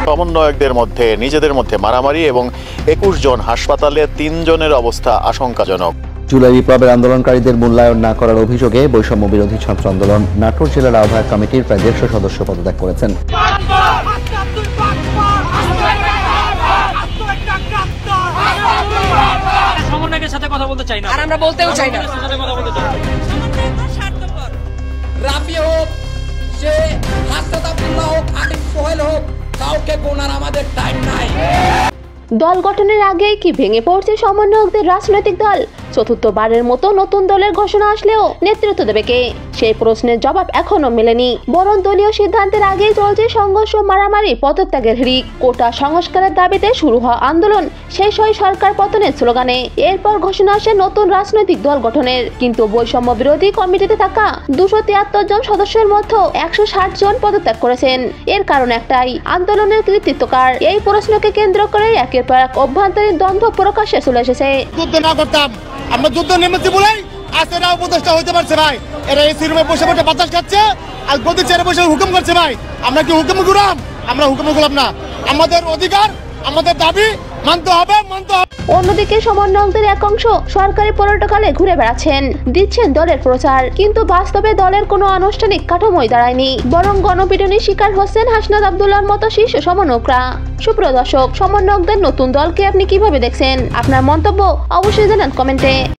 সমন্বয়কদের মধ্যে নিজেদের মধ্যে মারামারি এবং ২১ জন হাসপাতালে ৩ জনের অবস্থা আশঙ্কাজনক। জুলাই বিপ্লবের আন্দোলনকারীদের মূল্যায়ন না করার অভিযোগে বৈষম্য বিরোধী ছাত্র আন্দোলন নাটোর জেলার আহ্বায়ক কমিটির প্রায় ১৫০ সদস্য পদত্যাগ করেছেন। সাথে কথা বলতে চাই না, আর আমরা বলতেও চাই না। রাফি হোক, সে হাসনাত আব্দুল্লাহ হোক, আরিফ সোহেল হোক, কাউকে গোনার আমাদের টাইম নাই। দল গঠনের আগেই কি ভেঙে পড়ছে সমন্বয়কদের রাজনৈতিক দল? চতুর্থবারের মতো নতুন দলের ঘোষণা আসলেও নেতৃত্ব দেবে কে? সেই প্রশ্নের জবাব এখনো মেলেনি। বরং দলীয় সিদ্ধান্তের আগেই চলছে সংঘর্ষ, মারামারি, পদত্যাগের হিড়িক। কোটা সংস্কারের দাবিতে শুরু হওয়া আন্দোলন শেষ হয় সরকার পতনের স্লোগানে। এরপর ঘোষণা আসে নতুন রাজনৈতিক দল গঠনের। কিন্তু বৈষম্য বিরোধী কমিটিতে থাকা ২৭৩ জন সদস্যের মধ্যে ১৬০ জন পদত্যাগ করেছেন। এর কারণ একটাই, আন্দোলনের কৃতিত্ব কার? এই প্রশ্নকে কেন্দ্র করে একের পর এক অভ্যন্তরীণ দ্বন্দ্ব প্রকাশ্যে চলে এসেছে। আমরা যুদ্ধ নেমেছি বলেই আজ এরা উপদেষ্টা হইতে পারছে ভাই। এরা এসি রুমে বসে বসে বাতাস খাচ্ছে আর গদি চেয়ারে বসে হুকুম করছে ভাই। আমরা কি হুকুম গুলাম? আমরা হুকুম গুলাম না। আমাদের অধিকার, আমাদের দাবি মানতে হবে, মানতে হবে। অন্যদিকে সমন্বয়কদের এক অংশ সরকারি প্রটোকলে ঘুরে বেড়াচ্ছেন, দিচ্ছেন দলের প্রচার, কিন্তু বাস্তবে দলের কোনো আনুষ্ঠানিক কাঠামোই দাঁড়ায়নি। বরং গণপিটুনির শিকার হচ্ছেন হাসনাত আব্দুল্লাহর মতো শীর্ষ সমন্বয়করা। সুপ্রিয় দর্শক, সমন্বয়কদের নতুন দলকে আপনি কিভাবে দেখছেন? আপনার মন্তব্য অবশ্যই জানান কমেন্টে।